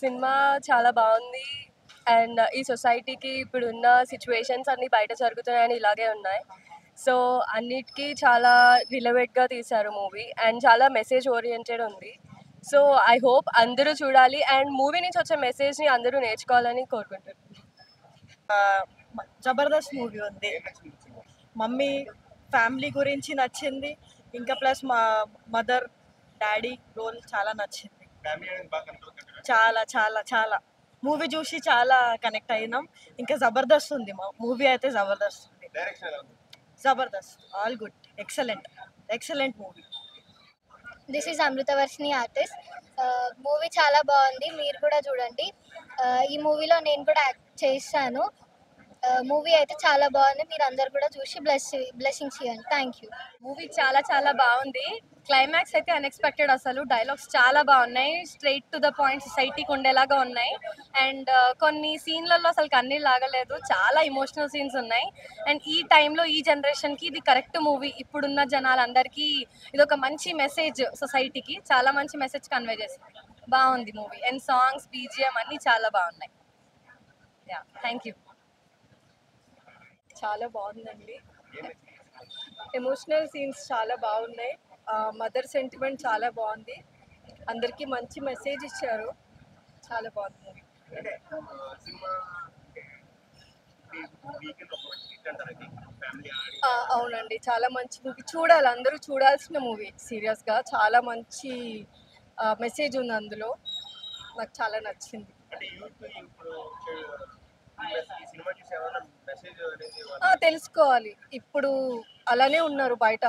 Cinema చాలా బాగుంది. And ఈ సొసైటీకి ఇప్పుడున్న సిచ్యువేషన్స్ అన్నీ బయట జరుగుతున్నాయని ఇలాగే ఉన్నాయి. సో అన్నిటికీ చాలా రిలవెంట్గా తీశారు మూవీ అండ్ చాలా మెసేజ్ ఓరియంటెడ్ ఉంది. సో ఐ హోప్ అందరూ చూడాలి అండ్ మూవీ నుంచి వచ్చే మెసేజ్ని అందరూ నేర్చుకోవాలని కోరుకుంటున్నాను. జబర్దస్త్ మూవీ ఉంది. మమ్మీ ఫ్యామిలీ గురించి నచ్చింది. ఇంకా ప్లస్ మా మదర్ డాడీ రోల్ చాలా నచ్చింది. చాలా చాలా చాలా మూవీ చూసి చాలా కనెక్ట్ అయినాం. ఇంకా జబర్దస్త్ ఉంది, మా మూవీ అయితే జబర్దస్త్ ఉంది. Jabardasth all good, excellent excellent movie. This is Amritavarshini artist. Movie చాలా బాగుంది, మీరు కూడా చూడండి. ఈ మూవీలో నేను కూడా యాక్ట్ చేశాను. మూవీ అయితే చాలా బాగుంది, మీరు అందరు కూడా చూసి బ్లెస్సింగ్స్ ఇవ్వండి. Thank you. మూవీ చాలా చాలా బాగుంది. క్లైమాక్స్ అయితే అన్ఎక్స్పెక్టెడ్. అసలు డైలాగ్స్ చాలా బాగున్నాయి, స్ట్రైట్ టు ద పాయింట్, సొసైటీకి ఉండేలాగా ఉన్నాయి. అండ్ కొన్ని సీన్లలో అసలు కన్నీళ్ళు లాగలేదు, చాలా ఇమోషనల్ సీన్స్ ఉన్నాయి. అండ్ ఈ టైంలో ఈ జనరేషన్కి ఇది కరెక్ట్ మూవీ. ఇప్పుడున్న జనాలందరికీ ఇది ఒక మంచి మెసేజ్, సొసైటీకి చాలా మంచి మెసేజ్ కన్వే చేస్తుంది. బాగుంది మూవీ. అండ్ సాంగ్స్, బీజిఎం అన్నీ చాలా బాగున్నాయి. Yeah, thank you. చాలా బాగుందండి. ఎమోషనల్ సీన్స్ చాలా బాగున్నాయి. మదర్ సెంటిమెంట్ చాలా బాగుంది. అందరికీ మంచి మెసేజ్ ఇచ్చారు. చాలా బాగుంది మూవీ. అవునండి, చాలా మంచి మూవీ. చూడాలి, అందరూ చూడాల్సిన మూవీ. సీరియస్గా చాలా మంచి మెసేజ్ ఉంది అందులో. నాకు చాలా నచ్చింది. తెలుసుకోవాలి. ఇప్పుడు అలానే ఉన్నారు బయట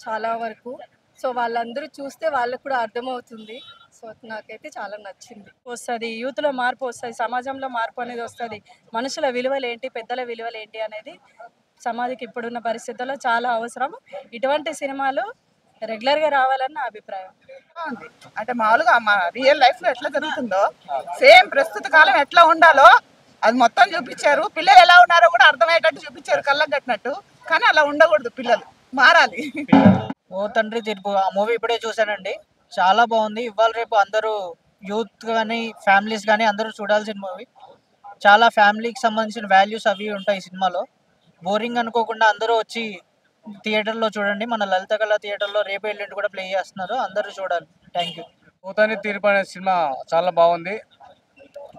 చాలా వరకు. సో వాళ్ళందరూ చూస్తే వాళ్ళకు కూడా అర్థమవుతుంది. సో నాకైతే చాలా నచ్చింది. వస్తుంది, యూత్లో మార్పు వస్తుంది, సమాజంలో మార్పు అనేది వస్తుంది. మనుషుల విలువలు ఏంటి, పెద్దల విలువలు ఏంటి అనేది సమాజానికి ఇప్పుడున్న పరిస్థితుల్లో చాలా అవసరం. ఇటువంటి సినిమాలు రెగ్యులర్గా రావాలని నా అభిప్రాయం. అంటే మామూలుగా మా రియల్ లైఫ్ లో ఎట్లా జరుగుతుందో సేమ్ ప్రస్తుత కాలం ఎట్లా ఉండాలో అది మొత్తం చూపించారు. పిల్లలు ఎలా ఉన్నారో కూడా అర్థమయ్యేటట్టు చూపించారు, కళ్ళకు కట్టినట్టు. కానీ అలా ఉండకూడదు, పిల్లలు మారాలి. ఓ తండ్రి తీర్పు ఆ మూవీ ఇప్పుడే చూశానండి, చాలా బాగుంది. ఇవాళ రేపు అందరూ యూత్ కానీ ఫ్యామిలీస్ కానీ అందరూ చూడాల్సిన మూవీ. చాలా ఫ్యామిలీకి సంబంధించిన వాల్యూస్ అవి ఉంటాయి ఈ సినిమాలో. బోరింగ్ అనుకోకుండా అందరూ వచ్చి థియేటర్లో చూడండి. మన లలిత కళ థియేటర్లో రేపు ఎల్లుండి కూడా ప్లే చేస్తున్నారు, అందరూ చూడాలి. Thank you. పోతాని తీర్పు అనే సినిమా చాలా బాగుంది.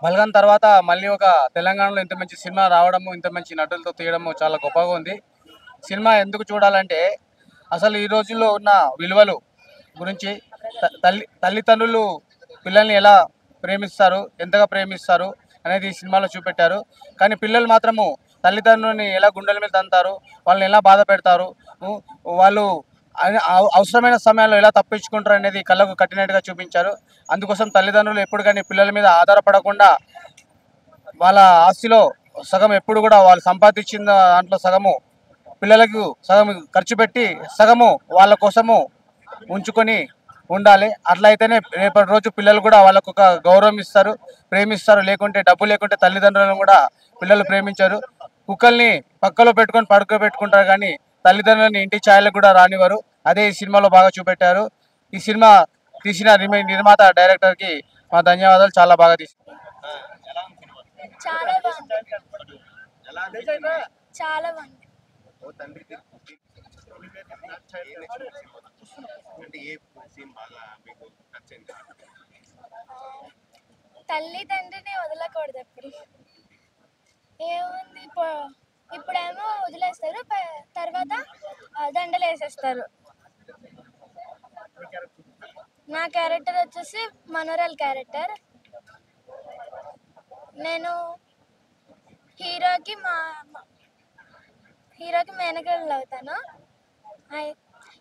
బలగం తర్వాత మళ్ళీ ఒక తెలంగాణలో ఇంత మంచి సినిమా రావడము, ఇంత మంచి నటులతో తీయడము చాలా గొప్పగా ఉంది. సినిమా ఎందుకు చూడాలంటే అసలు ఈ రోజుల్లో ఉన్న విలువలు గురించి, తల్లిదండ్రులు పిల్లల్ని ఎలా ప్రేమిస్తారు, ఎంతగా ప్రేమిస్తారు అనేది ఈ సినిమాలో చూపెట్టారు. కానీ పిల్లలు మాత్రము తల్లిదండ్రులని ఎలా గుండెల మీద తంతారు, వాళ్ళని ఎలా బాధ పెడతారు, వాళ్ళు అవసరమైన సమయాల్లో ఎలా తప్పించుకుంటారు అనేది కళ్ళకు కట్టినట్టుగా చూపించారు. అందుకోసం తల్లిదండ్రులు ఎప్పుడు కానీ పిల్లల మీద ఆధారపడకుండా వాళ్ళ ఆస్తిలో సగం ఎప్పుడు కూడా వాళ్ళు సంపాదించిన దాంట్లో సగము పిల్లలకు సగం ఖర్చు పెట్టి సగము వాళ్ళ కోసము ఉంచుకొని ఉండాలి. అట్లా అయితేనే రేపటి రోజు పిల్లలు కూడా వాళ్ళకు ఒక గౌరవం ఇస్తారు, ప్రేమిస్తారు. లేకుంటే డబ్బు లేకుంటే తల్లిదండ్రులను కూడా పిల్లలు ప్రేమించారు. కుక్కల్ని పక్కలో పెట్టుకొని పడుకోబెట్టుకుంటారు కానీ తల్లిదండ్రులని ఇంటి ఛాయలకు కూడా రానివారు. అదే ఈ సినిమాలో బాగా చూపెట్టారు. ఈ సినిమా తీసిన నిర్మాత డైరెక్టర్కి మా ధన్యవాదాలు. చాలా బాగా తీసి చాలా బాగుంది, చాలా బాగుంది. తల్లిదండ్రిని వదలకూడదు ఎప్పుడు. ఏముంది, ఇప్పుడేమో వదిలేస్తారు, తర్వాత దండలు వేసేస్తారు. నా క్యారెక్టర్ వచ్చేసి మనోరల్ క్యారెక్టర్. నేను హీరోకి మేనగళ్ళు అవుతాను.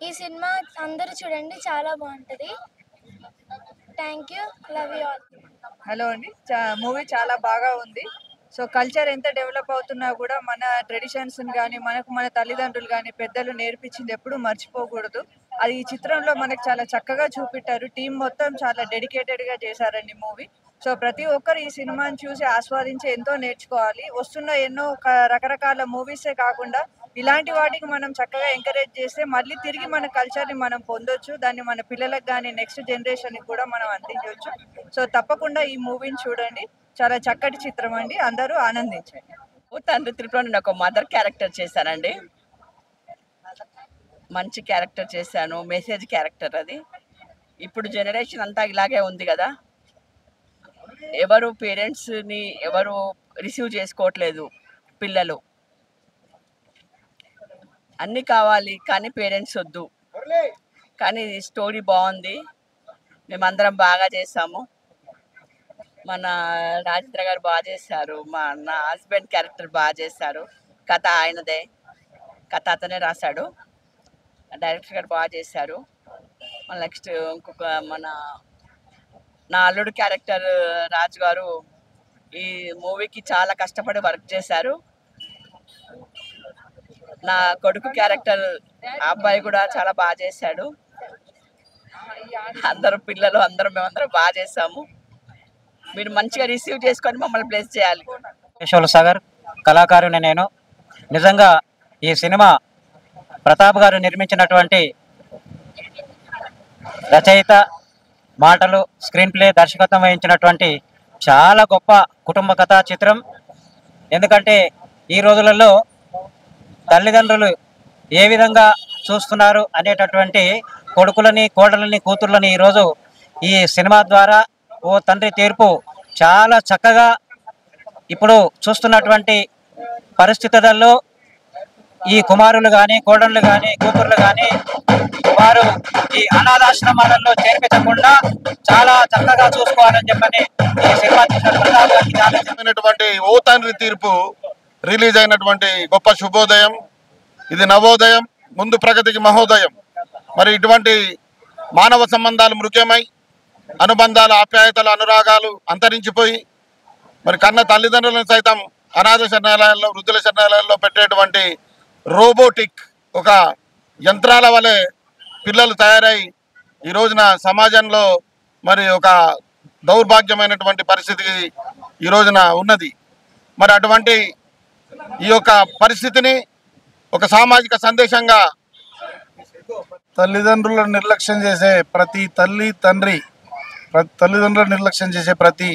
ఈ సినిమా అందరూ చూడండి, చాలా బాగుంటుంది. Thank you, love you all. Hello అండి, మూవీ చాలా బాగా ఉంది. సో కల్చర్ ఎంత డెవలప్ అవుతున్నా కూడా మన ట్రెడిషన్స్ని కానీ మన తల్లిదండ్రులు కానీ పెద్దలు నేర్పించింది ఎప్పుడూ మర్చిపోకూడదు. అది ఈ చిత్రంలో మనకు చాలా చక్కగా చూపెట్టారు. టీం మొత్తం చాలా డెడికేటెడ్గా చేశారండి మూవీ. సో ప్రతి ఒక్కరు ఈ సినిమాని చూసి ఆస్వాదించి ఎంతో నేర్చుకోవాలి. వస్తున్న ఎన్నో రకరకాల మూవీసే కాకుండా ఇలాంటి వాటికి మనం చక్కగా ఎంకరేజ్ చేస్తే మళ్ళీ తిరిగి మన కల్చర్ని మనం పొందొచ్చు. దాన్ని మన పిల్లలకు కానీ నెక్స్ట్ జనరేషన్కి కూడా మనం అందించవచ్చు. సో తప్పకుండా ఈ మూవీని చూడండి, చాలా చక్కటి చిత్రం అండి, అందరూ ఆనందించండి. తండ్రి త్రిపులో నేను ఒక మదర్ క్యారెక్టర్ చేశానండి. మంచి క్యారెక్టర్ చేశాను, మెసేజ్ క్యారెక్టర్ అది. ఇప్పుడు జనరేషన్ అంతా ఇలాగే ఉంది కదా, ఎవరు పేరెంట్స్ని ఎవరు రిసీవ్ చేసుకోవట్లేదు. పిల్లలు అన్నీ కావాలి కానీ పేరెంట్స్ వద్దు. కానీ స్టోరీ బాగుంది, మేమందరం బాగా చేసాము. మన రాజేంద్ర గారు బాగా చేశారు, నా హస్బెండ్ క్యారెక్టర్ బాగా చేశారు. కథ ఆయనదే, కథ అతనే రాశాడు. డైరెక్టర్ గారు బాగా చేశారు. నెక్స్ట్ ఇంకొక నా అల్లుడు క్యారెక్టర్ రాజు గారు ఈ మూవీకి చాలా కష్టపడి వర్క్ చేశారు. నా కొడుకు క్యారెక్టర్ అబ్బాయి కూడా చాలా బాగా చేశాడు. అందరూ పిల్లలు మేమందరం బాగా చేసాము. మీరు మంచిగా రిసీవ్ చేసుకొని మమ్మల్ని ప్లేస్ చేయాలి. కేశవులు సాగర్ కళాకారుని నేను. నిజంగా ఈ సినిమా ప్రతాప్ గారు నిర్మించినటువంటి రచయిత, మాటలు, స్క్రీన్ ప్లే, దర్శకత్వం వహించినటువంటి చాలా గొప్ప కుటుంబ కథా చిత్రం. ఎందుకంటే ఈ రోజులలో తల్లిదండ్రులు ఏ విధంగా చూస్తున్నారు అనేటటువంటి కొడుకులని, కోడలని, కూతుర్లని ఈరోజు ఈ సినిమా ద్వారా ఓ తండ్రి తీర్పు చాలా చక్కగా ఇప్పుడు చూస్తున్నటువంటి పరిస్థితులలో ఈ కుమారులు కానీ, కోడళ్ళు కానీ, కూతుర్లు కానీ వారు ఈ అనాథాశ్రమాలలో చేర్పించకుండా చాలా చక్కగా చూసుకోవాలని చెప్పని ఈ సినిమా చూసినటువంటి ఓ తండ్రి తీర్పు రిలీజ్ అయినటువంటి గొప్ప శుభోదయం. ఇది నవోదయం, ముందు ప్రగతికి మహోదయం. మరి ఇటువంటి మానవ సంబంధాలు మృగ్యమై, అనుబంధాలు, ఆప్యాయతలు, అనురాగాలు అంతరించిపోయి మరి కన్న తల్లిదండ్రులను సైతం అనాథ శరణాలయాల్లో, వృద్ధుల శరణాలయాల్లో పెట్టేటువంటి రోబోటిక్ ఒక యంత్రాల వలె పిల్లలు తయారై ఈ రోజున సమాజంలో మరి ఒక దౌర్భాగ్యమైనటువంటి పరిస్థితి ఈ రోజున ఉన్నది. మరి అటువంటి ఈ యొక్క పరిస్థితిని ఒక సామాజిక సందేశంగా తల్లిదండ్రులను నిర్లక్ష్యం చేసే ప్రతి తల్లి, తండ్రి, తల్లిదండ్రులను నిర్లక్ష్యం చేసే ప్రతి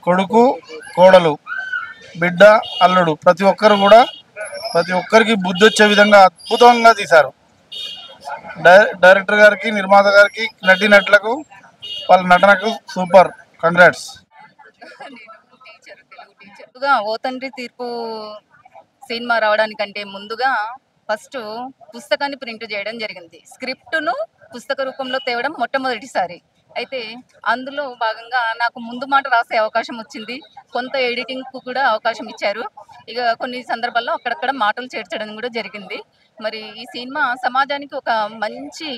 కొడుకు, కోడలు, బిడ్డ, అల్లుడు, ప్రతి ఒక్కరికి బుద్ధి వచ్చే విధంగా అద్భుతంగా తీశారు. డైరెక్టర్ గారికి, నిర్మాత గారికి, నటీనటులకు, వాళ్ళ నటనకు సూపర్, కంగ్రాట్స్. ఓ తండ్రి తీర్పు సినిమా రావడానికంటే ముందుగా ఫస్ట్ పుస్తకాన్ని ప్రింట్ చేయడం జరిగింది. స్క్రిప్ట్ను పుస్తక రూపంలో తేవడం మొట్టమొదటిసారి. అయితే అందులో భాగంగా నాకు ముందు మాట రాసే అవకాశం వచ్చింది, కొంత ఎడిటింగ్కు కూడా అవకాశం ఇచ్చారు. ఇక కొన్ని సందర్భాల్లో అక్కడక్కడ మాటలు చేర్చడం కూడా జరిగింది. మరి ఈ సినిమా సమాజానికి ఒక మంచి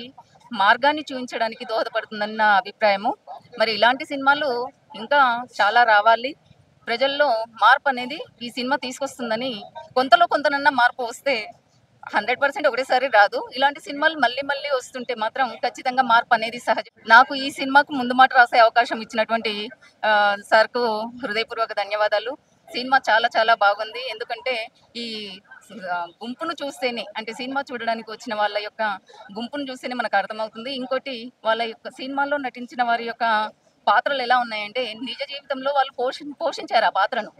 మార్గాన్ని చూపించడానికి దోహదపడుతుందని నా అభిప్రాయము. మరి ఇలాంటి సినిమాలు ఇంకా చాలా రావాలి. ప్రజల్లో మార్పు అనేది ఈ సినిమా తీసుకొస్తుందని, కొంతలో కొంతనన్నా మార్పు వస్తే 100% ఒకటేసారి రాదు. ఇలాంటి సినిమాలు మళ్ళీ మళ్ళీ వస్తుంటే మాత్రం ఖచ్చితంగా మార్పు అనేది సహజం. నాకు ఈ సినిమాకు ముందు మాట రాసే అవకాశం ఇచ్చినటువంటి సార్కు హృదయపూర్వక ధన్యవాదాలు. సినిమా చాలా చాలా బాగుంది. ఎందుకంటే ఈ గుంపును చూస్తేనే, అంటే సినిమా చూడడానికి వచ్చిన వాళ్ళ యొక్క గుంపును చూస్తేనే మనకు అర్థమవుతుంది. ఇంకోటి, వాళ్ళ యొక్క సినిమాలో నటించిన వారి యొక్క పాత్రలు ఎలా ఉన్నాయంటే నిజ జీవితంలో వాళ్ళు పోషించారు ఆ పాత్రను.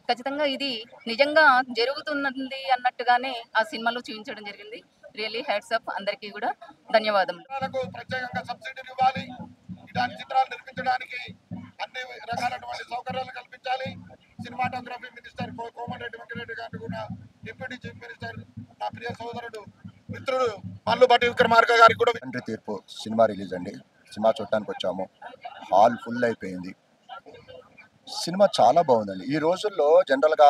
ఖచ్చితంగా ఇది నిజంగా జరుగుతున్నది అన్నట్టుగానే ఆ సినిమాలో చూపించడం జరిగింది. Really hats off. అందరికీ కూడా ధన్యవాదములు. ప్రత్యేకంగా సబ్సిడీ ఇవ్వాలి, ఇలాంటి చిత్రాలు నిర్మించడానికి అన్ని రకాలైనటువంటి సౌకర్యాలు కల్పించాలి. సినిమాటోగ్రఫీ మినిస్టర్ కోమటిరెడ్డి వెంకటరెడ్డి గారిని కూడా, డిప్యూటీ చీఫ్ మినిస్టర్, నా ప్రియ సోదరుడు మిత్రుడు మల్లుబట్టి విక్రమార్క గారికి కూడా. తండ్రి తీర్పు సినిమా రిలీజ్ అండి. సినిమా చూడటానికి వచ్చాము, హాల్ ఫుల్ అయిపోయింది. సినిమా చాలా బాగుందండి. ఈ రోజుల్లో జనరల్గా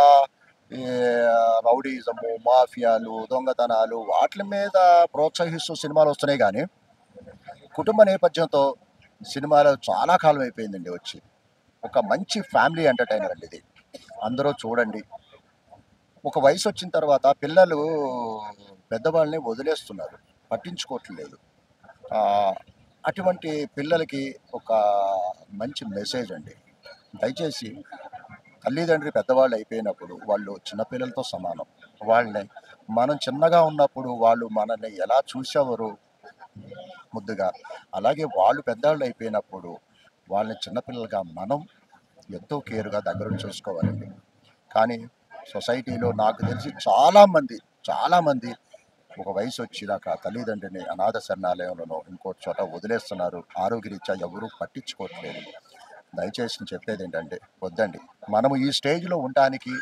రౌడీజము, మాఫియాలు, దొంగతనాలు వాటి మీద ప్రోత్సహిస్తూ సినిమాలు వస్తున్నాయి. కానీ కుటుంబ నేపథ్యంతో సినిమాలు చాలా కాలం అయిపోయిందండి వచ్చి. ఒక మంచి ఫ్యామిలీ ఎంటర్టైనర్ అండి ఇది. అందరూ చూడండి. ఒక వయసు వచ్చిన తర్వాత పిల్లలు పెద్దవాళ్ళని వదిలేస్తున్నారు, పట్టించుకోవట్లేదు. అటువంటి పిల్లలకి ఒక మంచి మెసేజ్ అండి. దయచేసి తల్లిదండ్రి పెద్దవాళ్ళు అయిపోయినప్పుడు వాళ్ళు చిన్నపిల్లలతో సమానం. వాళ్ళని మనం చిన్నగా ఉన్నప్పుడు వాళ్ళు మనల్ని ఎలా చూసేవారు ముద్దుగా, అలాగే వాళ్ళు పెద్దవాళ్ళు అయిపోయినప్పుడు వాళ్ళని చిన్నపిల్లలుగా మనం ఎంతో కేర్గా దగ్గరుండి చూసుకోవాలండి. కానీ సొసైటీలో నాకు తెలిసి చాలామంది ఒక వయసు వచ్చినాక తల్లిదండ్రిని అనాథ శరణాలయంలోనో ఇంకో చోట వదిలేస్తున్నారు. ఆరోగ్యరీత్యా ఎవరూ పట్టించుకోవట్లేదు. దయచేసి నేను చెప్పేది ఏంటంటే వద్దండి. మనము ఈ స్టేజ్లో ఉండటానికి,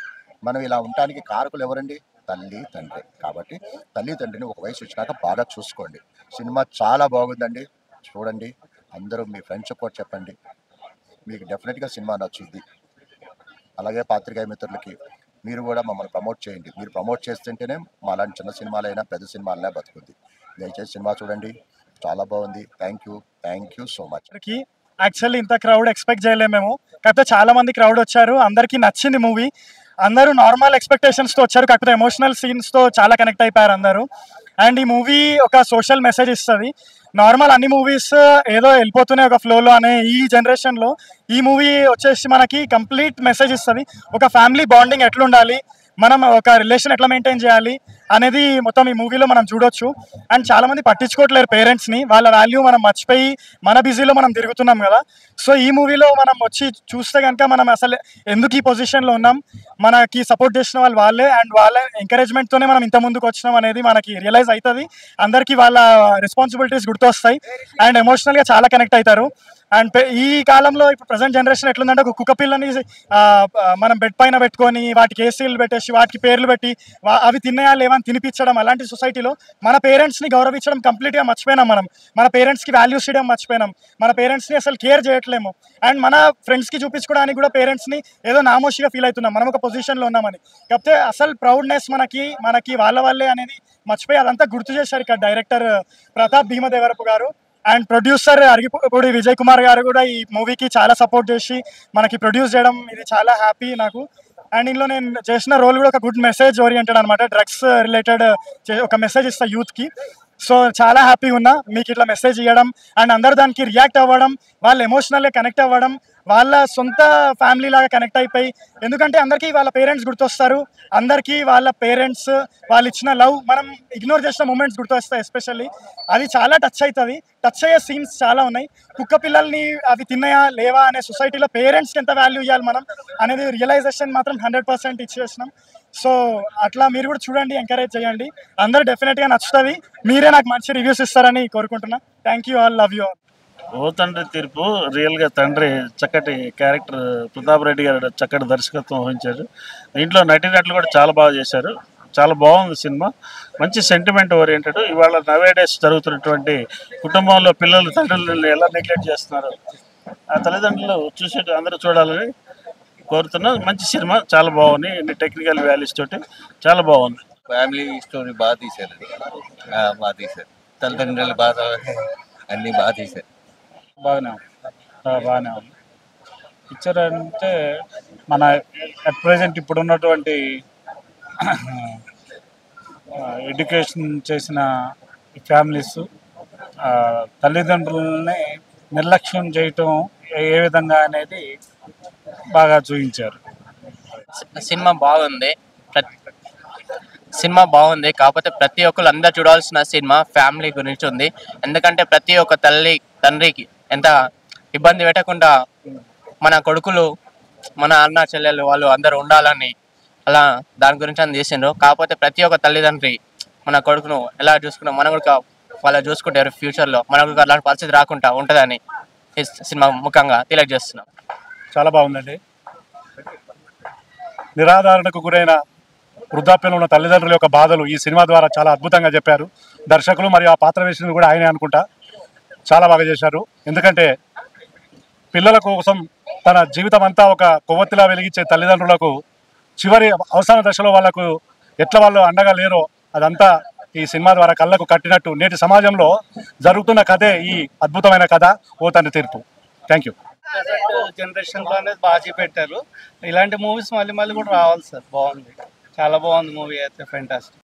మనం ఇలా ఉండటానికి కారకులు ఎవరండి? తల్లి తండ్రి. కాబట్టి తల్లిదండ్రిని ఒక వయసు వచ్చినాక బాగా చూసుకోండి. సినిమా చాలా బాగుందండి, చూడండి. అందరూ మీ ఫ్రెండ్స్ కూడా చెప్పండి, మీకు డెఫినెట్గా సినిమా నచ్చుద్ది. అలాగే పాత్రికేయ మిత్రులకి మీరు కూడా మమ్మల్ని ప్రమోట్ చేయండి. మీరు ప్రమోట్ చేస్తుంటేనే మా లాంటి చిన్న సినిమాలైనా పెద్ద సినిమాలైనా బతుకుద్ది. దయచేసి సినిమా చూడండి, చాలా బాగుంది. Thank you so much. Actually ఇంత క్రౌడ్ ఎక్స్పెక్ట్ చేయలేము మేము, కాకపోతే చాలా మంది క్రౌడ్ వచ్చారు. అందరికీ నచ్చింది మూవీ. అందరూ నార్మల్ ఎక్స్పెక్టేషన్స్తో వచ్చారు, కాకపోతే ఎమోషనల్ సీన్స్తో చాలా కనెక్ట్ అయిపోయారు అందరూ. అండ్ ఈ మూవీ ఒక సోషల్ మెసేజ్ ఇస్తుంది. నార్మల్ అన్ని మూవీస్ ఏదో వెళ్ళిపోతున్నాయి ఒక ఫ్లోలో అనే ఈ జనరేషన్లో ఈ మూవీ వచ్చేసి మనకి కంప్లీట్ మెసేజ్ ఇస్తుంది. ఒక ఫ్యామిలీ బాండింగ్ ఎట్లుండాలి, మనం ఒక రిలేషన్ ఎట్లా మెయింటైన్ చేయాలి అనేది మొత్తం ఈ మూవీలో మనం చూడొచ్చు. అండ్ చాలామంది పట్టించుకోవట్లేరు పేరెంట్స్ని, వాళ్ళ వాల్యూ మనం మర్చిపోయి మన బిజీలో మనం తిరుగుతున్నాం కదా. సో ఈ మూవీలో మనం వచ్చి చూస్తే కనుక మనం అసలు ఎందుకు ఈ పొజిషన్లో ఉన్నాం, మనకి సపోర్ట్ చేసిన వాళ్ళే అండ్ వాళ్ళ ఎంకరేజ్మెంట్తోనే మనం ఇంత ముందుకు వచ్చినాం అనేది మనకి రియలైజ్ అవుతుంది. అందరికీ వాళ్ళ రెస్పాన్సిబిలిటీస్ గుర్తొస్తాయి అండ్ ఎమోషనల్గా చాలా కనెక్ట్ అవుతారు. అండ్ ఈ కాలంలో ఇప్పుడు ప్రజెంట్ జనరేషన్ ఎట్లుందంటే ఒక కుక్క పిల్లని మనం బెడ్ పైన పెట్టుకొని వాటికి ఏసీలు పెట్టేసి వాటికి పేర్లు పెట్టి అవి తిన్నాయా లేవని తినిపించడం, అలాంటి సొసైటీలో మన పేరెంట్స్ని గౌరవించడం కంప్లీట్గా మర్చిపోయినాం. మన పేరెంట్స్కి వాల్యూస్ ఇవ్వడం మర్చిపోయినాం. మన పేరెంట్స్ని అసలు కేర్ చేయట్లేము. అండ్ మన ఫ్రెండ్స్కి చూపించుకోవడానికి కూడా పేరెంట్స్ని ఏదో నామోషిగా ఫీల్ అవుతున్నాం, మనం ఒక పొజిషన్లో ఉన్నామని. కాకపోతే అసలు ప్రౌడ్నెస్ మనకి వాళ్ళే అనేది మర్చిపోయి అదంతా గుర్తు చేశారు ఇక్కడ డైరెక్టర్ ప్రతాప్ భీమదేవరపు గారు. అండ్ ప్రొడ్యూసర్ అరిగిపూడి విజయ్ కుమార్ గారు కూడా ఈ మూవీకి చాలా సపోర్ట్ చేసి మనకి ప్రొడ్యూస్ చేయడం ఇది చాలా హ్యాపీ నాకు. అండ్ ఇందులో నేను చేసిన రోల్ కూడా ఒక గుడ్ మెసేజ్ ఓరియంటెడ్ అనమాట. డ్రగ్స్ రిలేటెడ్ ఒక మెసేజ్ ఇస్తా యూత్కి. సో చాలా హ్యాపీగా ఉన్నా మీకు ఇట్లా మెసేజ్ ఇవ్వడం అండ్ అందరు దానికి రియాక్ట్ అవ్వడం, వాళ్ళు ఎమోషనల్గా కనెక్ట్ అవ్వడం, వాళ్ళ సొంత ఫ్యామిలీ లాగా కనెక్ట్ అయిపోయి. ఎందుకంటే అందరికీ వాళ్ళ పేరెంట్స్ గుర్తొస్తారు, అందరికీ వాళ్ళ పేరెంట్స్ వాళ్ళు ఇచ్చిన లవ్ మనం ఇగ్నోర్ చేసిన మూమెంట్స్ గుర్తొస్తాయి. ఎస్పెషల్లీ అది చాలా టచ్ అవుతుంది. టచ్ అయ్యే సీన్స్ చాలా ఉన్నాయి. కుక్క పిల్లల్ని అవి తిన్నాయా లేవా అనే సొసైటీలో పేరెంట్స్కి ఎంత వాల్యూ ఇవ్వాలి మనం అనేది రియలైజేషన్ మాత్రం 100% ఇచ్చేసినాం. సో అట్లా మీరు కూడా చూడండి, ఎంకరేజ్ చేయండి. అందరూ డెఫినెట్గా నచ్చుతుంది. మీరే నాకు మంచి రివ్యూస్ ఇస్తారని కోరుకుంటున్నా. Thank you all, love you all. ఓ తండ్రి తీర్పు రియల్గా తండ్రి చక్కటి క్యారెక్టర్ ప్రతాప్ రెడ్డి గారు చక్కటి దర్శకత్వం వహించారు. దీంట్లో నటీనటులు కూడా చాలా బాగా చేశారు. చాలా బాగుంది సినిమా. మంచి సెంటిమెంట్ ఓరియంటెడ్. ఇవాళ నవేడేస్ జరుగుతున్నటువంటి కుటుంబంలో పిల్లలు తండ్రులను ఎలా నెగ్లెక్ట్ చేస్తున్నారు, ఆ తల్లిదండ్రులు అందరూ చూడాలని కోరుతున్నా. మంచి సినిమా, చాలా బాగుంది. టెక్నికల్ వాల్యూస్ తోటి చాలా బాగుంది. ఫ్యామిలీ స్టోరీ బాగా తీశారు, తల్లిదండ్రులు బాగా అన్నీ బాగా తీశారు. బాగానే ఉంది పిక్చర్. అంటే మన అట్ ప్రజెంట్ ఇప్పుడు ఉన్నటువంటి ఎడ్యుకేషన్ చేసిన ఫ్యామిలీస్ తల్లిదండ్రులని నిర్లక్ష్యం చేయటం ఏ విధంగా అనేది బాగా చూపించారు. సినిమా బాగుంది. కాకపోతే ప్రతి ఒక్కరు అందరు చూడాల్సిన సినిమా ఫ్యామిలీ గురించి ఉంది. ఎందుకంటే ప్రతి ఒక్క తండ్రికి ఎంత ఇబ్బంది పెట్టకుండా మన కొడుకులు, మన అన్న చెల్లెలు వాళ్ళు అందరూ ఉండాలని అలా దాని గురించి అని చేసిండ్రు. కాకపోతే ప్రతి ఒక్క తల్లిదండ్రి మన కొడుకును ఎలా చూసుకున్నా మనం కూడా వాళ్ళు చూసుకుంటారు. ఫ్యూచర్లో మనకు అలాంటి పరిస్థితి రాకుండా ఉంటుందని ఈ సినిమా ముఖ్యంగా తెలియజేస్తున్నాం. చాలా బాగుందండి. నిరాధారణకు గురైన వృద్ధాప్యంలో ఉన్న తల్లిదండ్రుల యొక్క బాధలు ఈ సినిమా ద్వారా చాలా అద్భుతంగా చెప్పారు దర్శకులు. మరియు ఆ పాత్ర వేసినది కూడా ఆయనే అనుకుంటా. చాలా బాగా చేశారు. ఎందుకంటే పిల్లల కోసం తన జీవితం అంతా ఒక కొవ్వొత్తిలా వెలిగించే తల్లిదండ్రులకు చివరి అవసాన దశలో వాళ్ళకు ఎట్లా వాళ్ళు అండగా లేరో అదంతా ఈ సినిమా ద్వారా కళ్ళకు కట్టినట్టు నేటి సమాజంలో జరుగుతున్న కథే ఈ అద్భుతమైన కథ ఓ తండ్రి తీర్పు. Thank you. జనరేషన్లో అనేది బాగా చూపెట్టారు. ఇలాంటి మూవీస్ మళ్ళీ కూడా రావాలి సార్. బాగుంది, చాలా బాగుంది మూవీ అయితే. ఫెంటాస్టిక్.